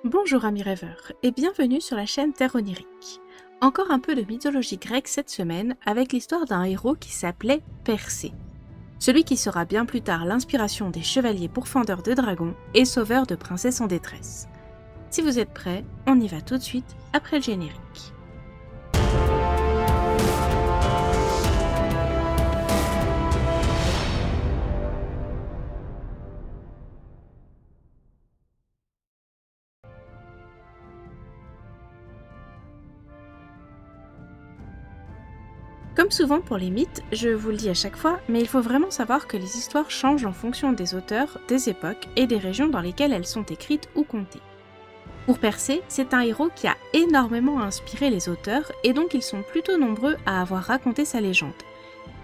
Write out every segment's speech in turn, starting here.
Bonjour amis rêveurs et bienvenue sur la chaîne Terre Onirique. Encore un peu de mythologie grecque cette semaine avec l'histoire d'un héros qui s'appelait Persée. Celui qui sera bien plus tard l'inspiration des chevaliers pourfendeurs de dragons et sauveurs de princesses en détresse. Si vous êtes prêts, on y va tout de suite après le générique. Comme souvent pour les mythes, je vous le dis à chaque fois, mais il faut vraiment savoir que les histoires changent en fonction des auteurs, des époques et des régions dans lesquelles elles sont écrites ou contées. Pour Persée, c'est un héros qui a énormément inspiré les auteurs et donc ils sont plutôt nombreux à avoir raconté sa légende.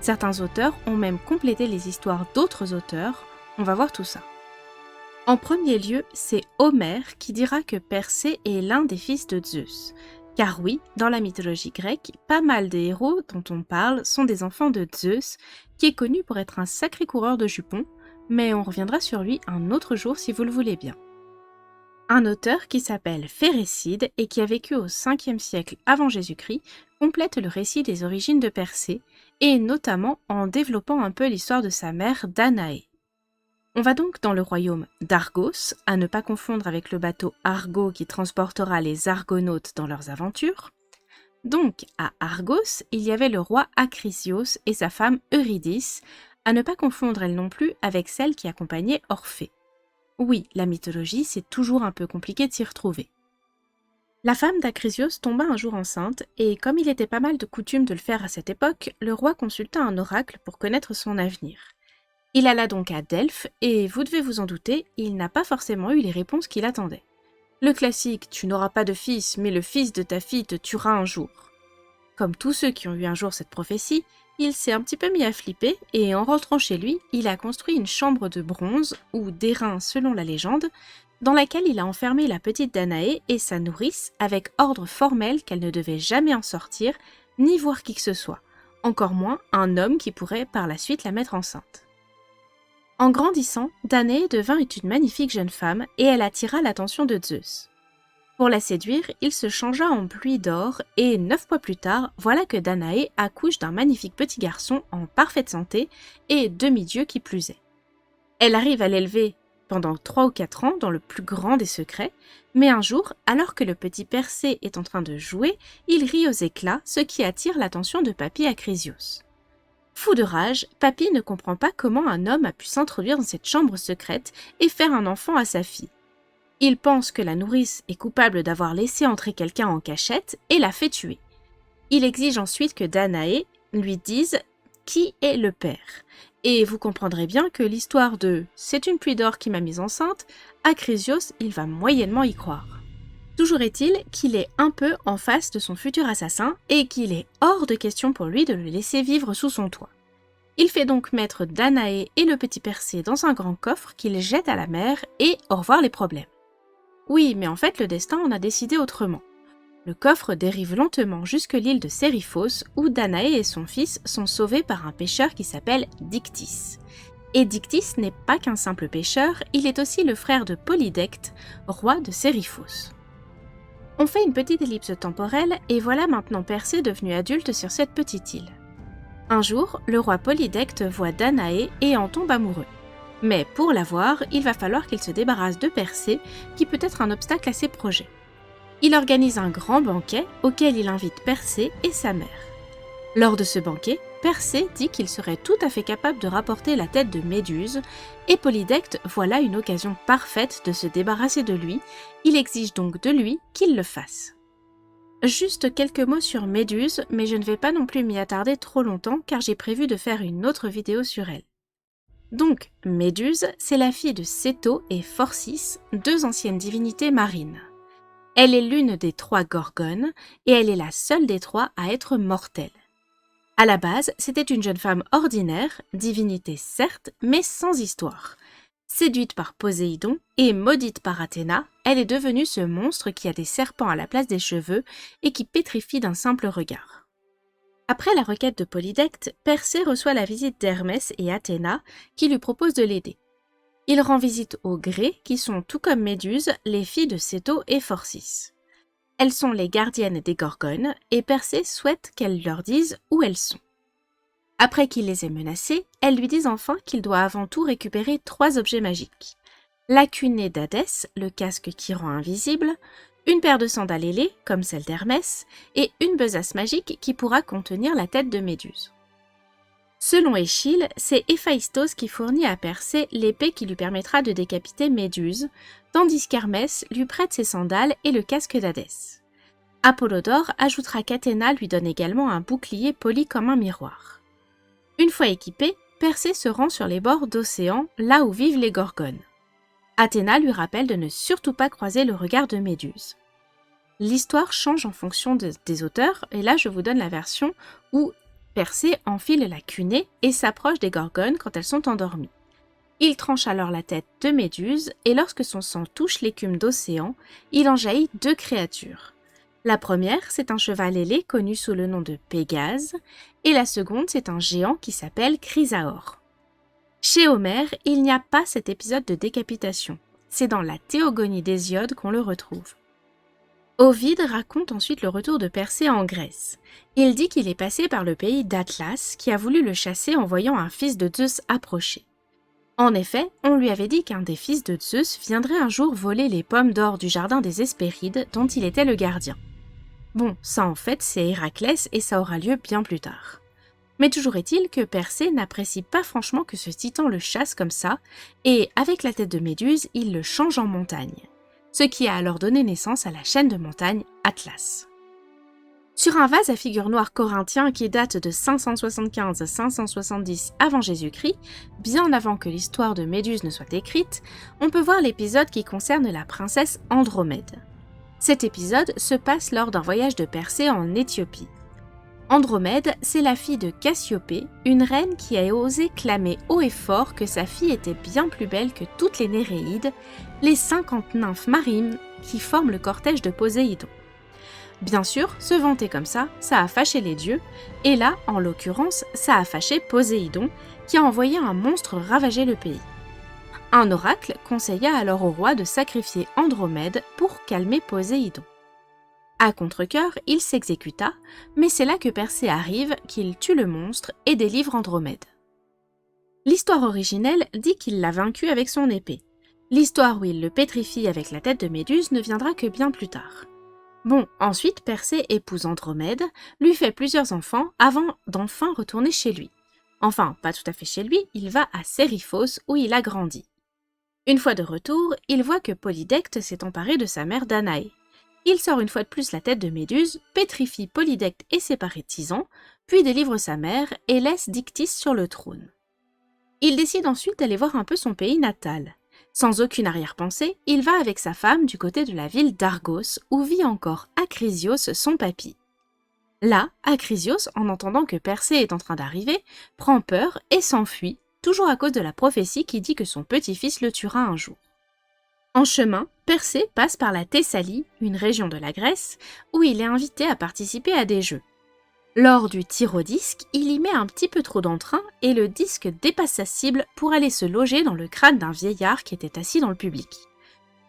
Certains auteurs ont même complété les histoires d'autres auteurs, on va voir tout ça. En premier lieu, c'est Homère qui dira que Persée est l'un des fils de Zeus. Car oui, dans la mythologie grecque, pas mal des héros dont on parle sont des enfants de Zeus, qui est connu pour être un sacré coureur de jupons, mais on reviendra sur lui un autre jour si vous le voulez bien. Un auteur qui s'appelle Phérécide et qui a vécu au 5e siècle avant Jésus-Christ complète le récit des origines de Persée, et notamment en développant un peu l'histoire de sa mère Danaé. On va donc dans le royaume d'Argos, à ne pas confondre avec le bateau Argo qui transportera les Argonautes dans leurs aventures. Donc, à Argos, il y avait le roi Acrisios et sa femme Eurydice, à ne pas confondre elle non plus avec celle qui accompagnait Orphée. Oui, la mythologie, c'est toujours un peu compliqué de s'y retrouver. La femme d'Acrisios tomba un jour enceinte, et comme il était pas mal de coutume de le faire à cette époque, le roi consulta un oracle pour connaître son avenir. Il alla donc à Delphes, et vous devez vous en douter, il n'a pas forcément eu les réponses qu'il attendait. Le classique « tu n'auras pas de fils, mais le fils de ta fille te tuera un jour ». Comme tous ceux qui ont eu un jour cette prophétie, il s'est un petit peu mis à flipper, et en rentrant chez lui, il a construit une chambre de bronze, ou d'airain selon la légende, dans laquelle il a enfermé la petite Danaé et sa nourrice avec ordre formel qu'elle ne devait jamais en sortir, ni voir qui que ce soit, encore moins un homme qui pourrait par la suite la mettre enceinte. En grandissant, Danaé devint une magnifique jeune femme et elle attira l'attention de Zeus. Pour la séduire, il se changea en pluie d'or et 9 mois plus tard, voilà que Danaé accouche d'un magnifique petit garçon en parfaite santé et demi-dieu qui plus est. Elle arrive à l'élever pendant 3 ou 4 ans dans le plus grand des secrets, mais un jour, alors que le petit Persée est en train de jouer, il rit aux éclats, ce qui attire l'attention de Papy Acrisios. Fou de rage, Papy ne comprend pas comment un homme a pu s'introduire dans cette chambre secrète et faire un enfant à sa fille. Il pense que la nourrice est coupable d'avoir laissé entrer quelqu'un en cachette et l'a fait tuer. Il exige ensuite que Danaé lui dise qui est le père. Et vous comprendrez bien que l'histoire de « c'est une pluie d'or qui m'a mise enceinte », Acrisios, il va moyennement y croire. Toujours est-il qu'il est un peu en face de son futur assassin et qu'il est hors de question pour lui de le laisser vivre sous son toit. Il fait donc mettre Danaé et le petit Persée dans un grand coffre qu'il jette à la mer et au revoir les problèmes. Oui, mais en fait le destin en a décidé autrement. Le coffre dérive lentement jusque l'île de Sériphos où Danaé et son fils sont sauvés par un pêcheur qui s'appelle Dictys. Et Dictys n'est pas qu'un simple pêcheur, il est aussi le frère de Polydecte, roi de Sériphos. On fait une petite ellipse temporelle et voilà maintenant Persée devenu adulte sur cette petite île. Un jour, le roi Polydecte voit Danaé et en tombe amoureux. Mais pour la voir, il va falloir qu'il se débarrasse de Persée, qui peut être un obstacle à ses projets. Il organise un grand banquet auquel il invite Persée et sa mère. Lors de ce banquet, Persée dit qu'il serait tout à fait capable de rapporter la tête de Méduse, et Polydecte voit là une occasion parfaite de se débarrasser de lui, il exige donc de lui qu'il le fasse. Juste quelques mots sur Méduse, mais je ne vais pas non plus m'y attarder trop longtemps car j'ai prévu de faire une autre vidéo sur elle. Donc, Méduse, c'est la fille de Céto et Phorcys, deux anciennes divinités marines. Elle est l'une des 3 Gorgones, et elle est la seule des 3 à être mortelle. À la base, c'était une jeune femme ordinaire, divinité certes, mais sans histoire. Séduite par Poséidon et maudite par Athéna, elle est devenue ce monstre qui a des serpents à la place des cheveux et qui pétrifie d'un simple regard. Après la requête de Polydecte, Persée reçoit la visite d'Hermès et Athéna qui lui proposent de l'aider. Il rend visite aux Grées, qui sont, tout comme Méduse, les filles de Céto et Phorcys. Elles sont les gardiennes des Gorgones, et Persée souhaite qu'elles leur disent où elles sont. Après qu'il les ait menacées, elles lui disent enfin qu'il doit avant tout récupérer 3 objets magiques. La cunée d'Hadès, le casque qui rend invisible, une paire de sandales ailées, comme celle d'Hermès, et une besace magique qui pourra contenir la tête de Méduse. Selon Échille, c'est Héphaïstos qui fournit à Persée l'épée qui lui permettra de décapiter Méduse, tandis qu'Hermès lui prête ses sandales et le casque d'Hadès. Apollodore ajoutera qu'Athéna lui donne également un bouclier poli comme un miroir. Une fois équipé, Persée se rend sur les bords d'océan, là où vivent les Gorgones. Athéna lui rappelle de ne surtout pas croiser le regard de Méduse. L'histoire change en fonction des auteurs, et là je vous donne la version où Persée enfile la cunée et s'approche des Gorgones quand elles sont endormies. Il tranche alors la tête de Méduse, et lorsque son sang touche l'écume d'océan, il en jaillit 2 créatures. La première, c'est un cheval ailé connu sous le nom de Pégase, et la seconde, c'est un géant qui s'appelle Chrysaor. Chez Homère, il n'y a pas cet épisode de décapitation. C'est dans la Théogonie d'Hésiode qu'on le retrouve. Ovide raconte ensuite le retour de Persée en Grèce. Il dit qu'il est passé par le pays d'Atlas, qui a voulu le chasser en voyant un fils de Zeus approcher. En effet, on lui avait dit qu'un des fils de Zeus viendrait un jour voler les pommes d'or du jardin des Hespérides dont il était le gardien. Bon, ça en fait c'est Héraclès et ça aura lieu bien plus tard. Mais toujours est-il que Persée n'apprécie pas franchement que ce titan le chasse comme ça, et avec la tête de Méduse, il le change en montagne. Ce qui a alors donné naissance à la chaîne de montagnes Atlas. Sur un vase à figure noire corinthien qui date de 575-570 avant Jésus-Christ, bien avant que l'histoire de Méduse ne soit écrite, on peut voir l'épisode qui concerne la princesse Andromède. Cet épisode se passe lors d'un voyage de Persée en Éthiopie. Andromède, c'est la fille de Cassiopée, une reine qui a osé clamer haut et fort que sa fille était bien plus belle que toutes les Néréides, les 50 nymphes marines qui forment le cortège de Poséidon. Bien sûr, se vanter comme ça a fâché les dieux, et là, en l'occurrence, ça a fâché Poséidon, qui a envoyé un monstre ravager le pays. Un oracle conseilla alors au roi de sacrifier Andromède pour calmer Poséidon. À contre-cœur, il s'exécuta, mais c'est là que Persée arrive, qu'il tue le monstre et délivre Andromède. L'histoire originelle dit qu'il l'a vaincu avec son épée. L'histoire où il le pétrifie avec la tête de Méduse ne viendra que bien plus tard. Bon, ensuite Persée épouse Andromède, lui fait plusieurs enfants avant d'enfin retourner chez lui. Enfin, pas tout à fait chez lui, il va à Séryphos où il a grandi. Une fois de retour, il voit que Polydecte s'est emparé de sa mère Danaé. Il sort une fois de plus la tête de Méduse, pétrifie Polydecte et ses partisans, puis délivre sa mère et laisse Dictys sur le trône. Il décide ensuite d'aller voir un peu son pays natal. Sans aucune arrière-pensée, il va avec sa femme du côté de la ville d'Argos, où vit encore Acrisios, son papy. Là, Acrisios, en entendant que Persée est en train d'arriver, prend peur et s'enfuit, toujours à cause de la prophétie qui dit que son petit-fils le tuera un jour. En chemin, Persée passe par la Thessalie, une région de la Grèce, où il est invité à participer à des jeux. Lors du tir au disque, il y met un petit peu trop d'entrain et le disque dépasse sa cible pour aller se loger dans le crâne d'un vieillard qui était assis dans le public.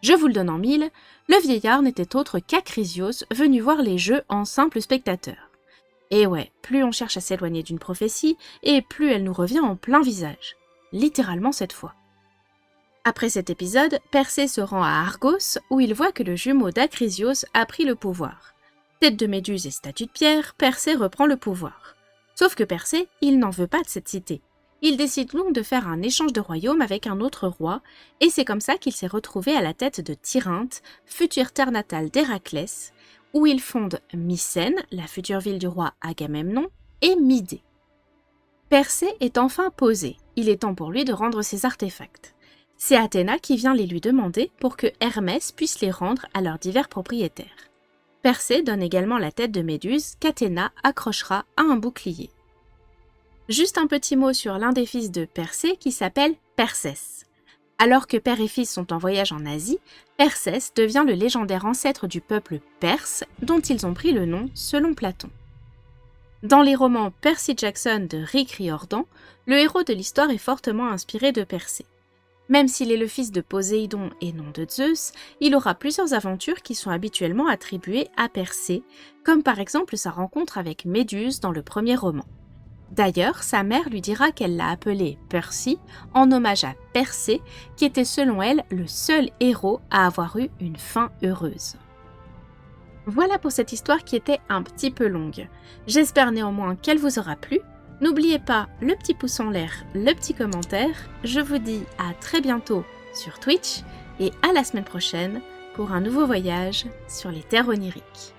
Je vous le donne en mille, le vieillard n'était autre qu'Acrisios venu voir les jeux en simple spectateur. Et ouais, plus on cherche à s'éloigner d'une prophétie, et plus elle nous revient en plein visage. Littéralement cette fois. Après cet épisode, Persée se rend à Argos, où il voit que le jumeau d'Acrisios a pris le pouvoir. Tête de Méduse et statue de pierre, Persée reprend le pouvoir. Sauf que Persée, il n'en veut pas de cette cité. Il décide donc de faire un échange de royaume avec un autre roi, et c'est comme ça qu'il s'est retrouvé à la tête de Tirynthe, future terre natale d'Héraclès, où il fonde Mycène, la future ville du roi Agamemnon, et Midée. Persée est enfin posé, il est temps pour lui de rendre ses artefacts. C'est Athéna qui vient les lui demander pour que Hermès puisse les rendre à leurs divers propriétaires. Persée donne également la tête de Méduse qu'Athéna accrochera à un bouclier. Juste un petit mot sur l'un des fils de Persée qui s'appelle Persès. Alors que père et fils sont en voyage en Asie, Persès devient le légendaire ancêtre du peuple perse dont ils ont pris le nom selon Platon. Dans les romans Percy Jackson de Rick Riordan, le héros de l'histoire est fortement inspiré de Persée. Même s'il est le fils de Poséidon et non de Zeus, il aura plusieurs aventures qui sont habituellement attribuées à Persée, comme par exemple sa rencontre avec Méduse dans le premier roman. D'ailleurs, sa mère lui dira qu'elle l'a appelé Percy en hommage à Persée, qui était selon elle le seul héros à avoir eu une fin heureuse. Voilà pour cette histoire qui était un petit peu longue. J'espère néanmoins qu'elle vous aura plu. N'oubliez pas le petit pouce en l'air, le petit commentaire. Je vous dis à très bientôt sur Twitch et à la semaine prochaine pour un nouveau voyage sur les terres oniriques.